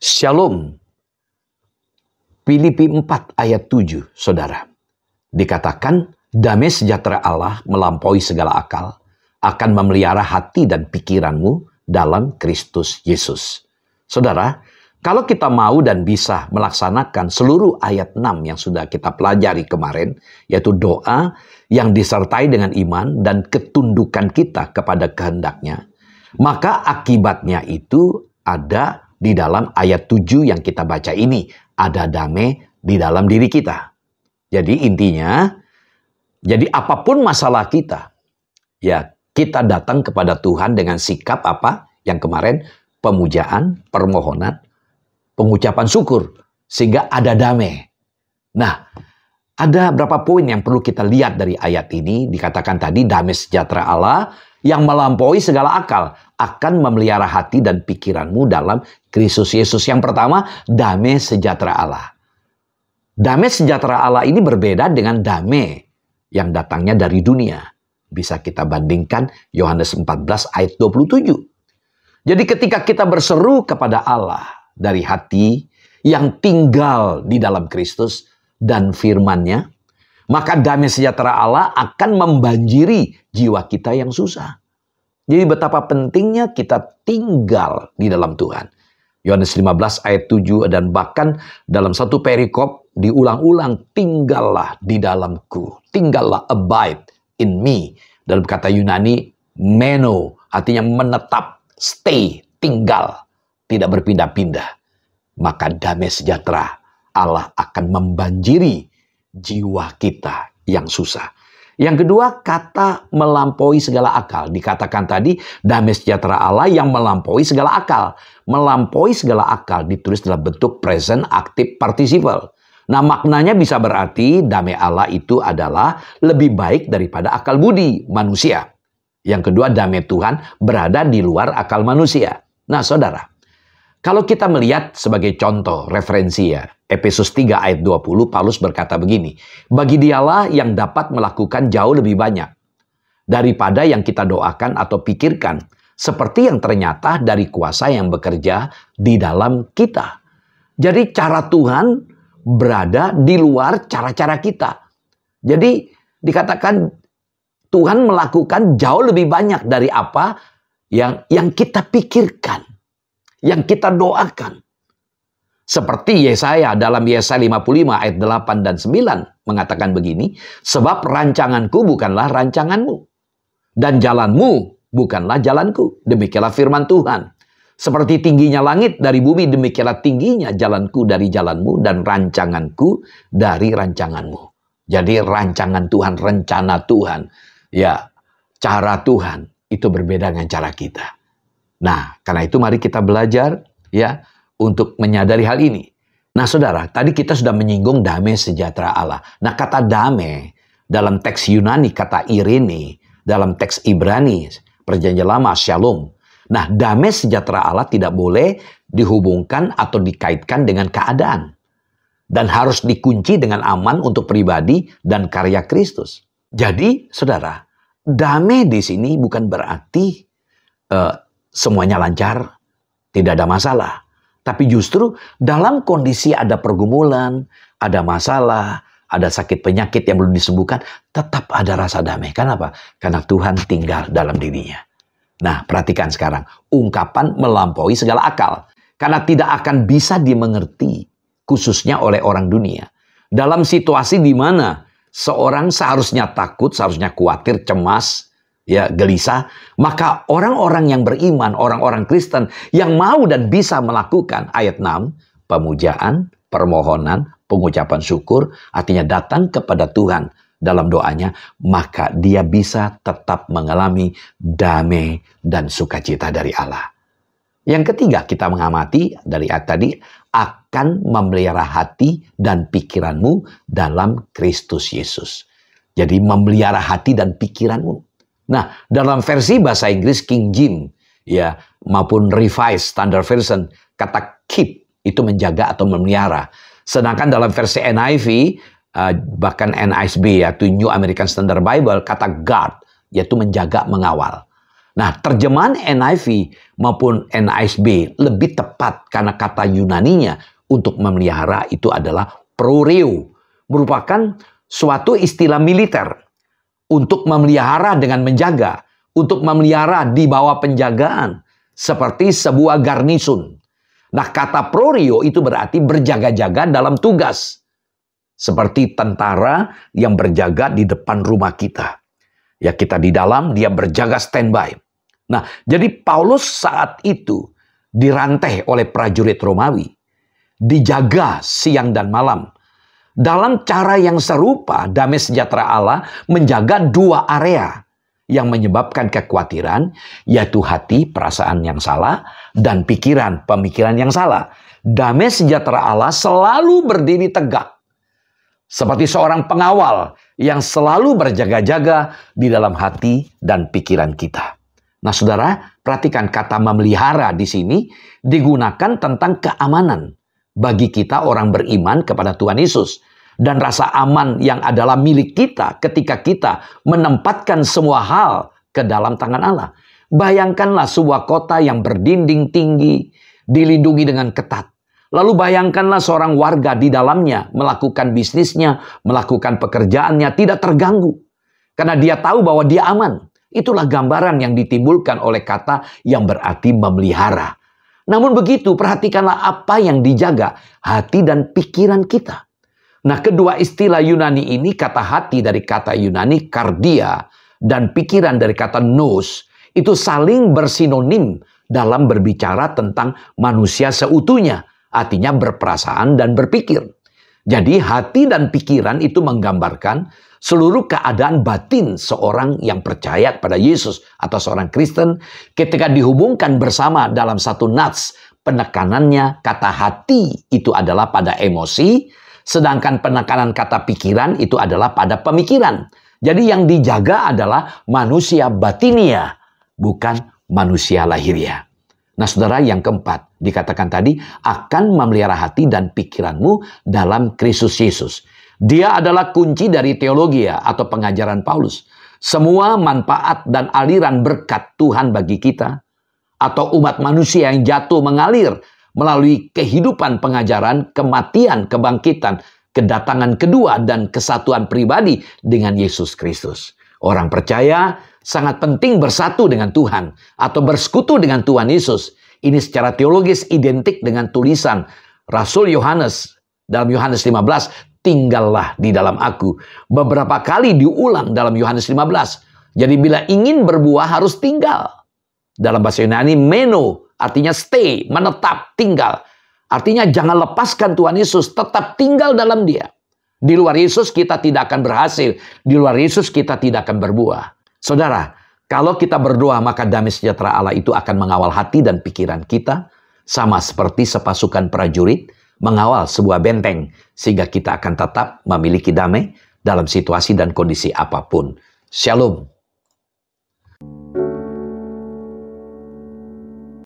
Shalom. Filipi 4 ayat 7, saudara. Dikatakan, damai sejahtera Allah melampaui segala akal, akan memelihara hati dan pikiranmu dalam Kristus Yesus. Saudara, kalau kita mau dan bisa melaksanakan seluruh ayat 6 yang sudah kita pelajari kemarin, yaitu doa yang disertai dengan iman dan ketundukan kita kepada kehendaknya, maka akibatnya itu ada di dalam ayat 7 yang kita baca ini. Ada damai di dalam diri kita. Jadi intinya, jadi apapun masalah kita, ya kita datang kepada Tuhan dengan sikap apa? Yang kemarin, pemujaan, permohonan, pengucapan syukur, sehingga ada damai. Nah, ada berapa poin yang perlu kita lihat dari ayat ini. Dikatakan tadi, damai sejahtera Allah yang melampaui segala akal akan memelihara hati dan pikiranmu dalam Kristus Yesus. Yang pertama, damai sejahtera Allah. Damai sejahtera Allah ini berbeda dengan damai yang datangnya dari dunia. Bisa kita bandingkan Yohanes 14 ayat 27. Jadi ketika kita berseru kepada Allah dari hati yang tinggal di dalam Kristus dan firman-Nya, maka damai sejahtera Allah akan membanjiri jiwa kita yang susah. Jadi betapa pentingnya kita tinggal di dalam Tuhan. Yohanes 15 ayat 7 dan bahkan dalam satu perikop diulang-ulang, tinggallah di dalamku. Tinggallah, abide in me. Dalam kata Yunani, meno, artinya menetap, stay, tinggal, tidak berpindah-pindah. Maka damai sejahtera Allah akan membanjiri jiwa kita yang susah. Yang kedua, kata melampaui segala akal. Dikatakan tadi, damai sejahtera Allah yang melampaui segala akal. Melampaui segala akal ditulis dalam bentuk present active participle. Nah, maknanya bisa berarti damai Allah itu adalah lebih baik daripada akal budi manusia. Yang kedua, damai Tuhan berada di luar akal manusia. Nah, saudara, kalau kita melihat sebagai contoh referensi ya, Efesus 3 ayat 20, Paulus berkata begini, bagi dialah yang dapat melakukan jauh lebih banyak daripada yang kita doakan atau pikirkan, seperti yang ternyata dari kuasa yang bekerja di dalam kita. Jadi cara Tuhan berada di luar cara-cara kita. Jadi dikatakan Tuhan melakukan jauh lebih banyak dari apa yang kita pikirkan, yang kita doakan. Seperti Yesaya dalam Yesaya 55 ayat 8 dan 9 mengatakan begini, sebab rancanganku bukanlah rancanganmu, dan jalanmu bukanlah jalanku. Demikianlah firman Tuhan. Seperti tingginya langit dari bumi, demikianlah tingginya jalanku dari jalanmu, dan rancanganku dari rancanganmu. Jadi rancangan Tuhan, rencana Tuhan, ya cara Tuhan itu berbeda dengan cara kita. Nah, karena itu mari kita belajar ya untuk menyadari hal ini. Nah, saudara, tadi kita sudah menyinggung damai sejahtera Allah. Nah, kata damai dalam teks Yunani, kata Irene, dalam teks Ibrani, Perjanjian Lama, shalom. Nah, damai sejahtera Allah tidak boleh dihubungkan atau dikaitkan dengan keadaan. Dan harus dikunci dengan aman untuk pribadi dan karya Kristus. Jadi, saudara, damai di sini bukan berarti semuanya lancar, tidak ada masalah. Tapi justru dalam kondisi ada pergumulan, ada masalah, ada sakit penyakit yang belum disembuhkan, tetap ada rasa damai. Kenapa? Karena Tuhan tinggal dalam dirinya. Nah, perhatikan sekarang. Ungkapan melampaui segala akal. Karena tidak akan bisa dimengerti, khususnya oleh orang dunia. Dalam situasi di mana seorang seharusnya takut, seharusnya khawatir, cemas, ya gelisah, maka orang-orang yang beriman, orang-orang Kristen yang mau dan bisa melakukan ayat 6, pemujaan, permohonan, pengucapan syukur, artinya datang kepada Tuhan dalam doanya, maka dia bisa tetap mengalami damai dan sukacita dari Allah. Yang ketiga, kita mengamati dari ayat tadi, akan memelihara hati dan pikiranmu dalam Kristus Yesus. Jadi memelihara hati dan pikiranmu. Nah, dalam versi bahasa Inggris King James ya maupun Revised Standard Version, kata keep itu menjaga atau memelihara. Sedangkan dalam versi NIV bahkan NASB yaitu New American Standard Bible, kata guard yaitu menjaga, mengawal. Nah, terjemahan NIV maupun NASB lebih tepat karena kata Yunaninya untuk memelihara itu adalah proreo, merupakan suatu istilah militer untuk memelihara dengan menjaga, untuk memelihara di bawah penjagaan, seperti sebuah garnison. Nah, kata proreo itu berarti berjaga-jaga dalam tugas, seperti tentara yang berjaga di depan rumah kita. Ya, kita di dalam, dia berjaga standby. Nah, jadi Paulus saat itu dirantai oleh prajurit Romawi, dijaga siang dan malam. Dalam cara yang serupa, damai sejahtera Allah menjaga dua area yang menyebabkan kekhawatiran, yaitu hati, perasaan yang salah, dan pikiran, pemikiran yang salah. Damai sejahtera Allah selalu berdiri tegak, seperti seorang pengawal yang selalu berjaga-jaga di dalam hati dan pikiran kita. Nah, saudara, perhatikan kata memelihara di sini digunakan tentang keamanan bagi kita orang beriman kepada Tuhan Yesus. Dan rasa aman yang adalah milik kita ketika kita menempatkan semua hal ke dalam tangan Allah. Bayangkanlah sebuah kota yang berdinding tinggi, dilindungi dengan ketat. Lalu bayangkanlah seorang warga di dalamnya melakukan bisnisnya, melakukan pekerjaannya tidak terganggu. Karena dia tahu bahwa dia aman. Itulah gambaran yang ditimbulkan oleh kata yang berarti memelihara. Namun begitu, perhatikanlah apa yang dijaga, hati dan pikiran kita. Nah, kedua istilah Yunani ini, kata hati dari kata Yunani kardia dan pikiran dari kata nous, itu saling bersinonim dalam berbicara tentang manusia seutuhnya, artinya berperasaan dan berpikir. Jadi hati dan pikiran itu menggambarkan seluruh keadaan batin seorang yang percaya kepada Yesus atau seorang Kristen ketika dihubungkan bersama dalam satu nats. Penekanannya kata hati itu adalah pada emosi, sedangkan penekanan kata pikiran itu adalah pada pemikiran. Jadi yang dijaga adalah manusia batinia, bukan manusia lahiriah. Nah, saudara, yang keempat, dikatakan tadi, akan memelihara hati dan pikiranmu dalam Kristus Yesus. Dia adalah kunci dari teologi atau pengajaran Paulus. Semua manfaat dan aliran berkat Tuhan bagi kita, atau umat manusia yang jatuh mengalir melalui kehidupan pengajaran, kematian, kebangkitan, kedatangan kedua, dan kesatuan pribadi dengan Yesus Kristus. Orang percaya sangat penting bersatu dengan Tuhan atau bersekutu dengan Tuhan Yesus. Ini secara teologis identik dengan tulisan Rasul Yohanes dalam Yohanes 15, tinggallah di dalam aku. Beberapa kali diulang dalam Yohanes 15. Jadi bila ingin berbuah harus tinggal. Dalam bahasa Yunani meno, artinya stay, menetap, tinggal. Artinya jangan lepaskan Tuhan Yesus, tetap tinggal dalam dia. Di luar Yesus kita tidak akan berhasil. Di luar Yesus kita tidak akan berbuah. Saudara, kalau kita berdoa maka damai sejahtera Allah itu akan mengawal hati dan pikiran kita. Sama seperti sepasukan prajurit mengawal sebuah benteng. Sehingga kita akan tetap memiliki damai dalam situasi dan kondisi apapun. Shalom.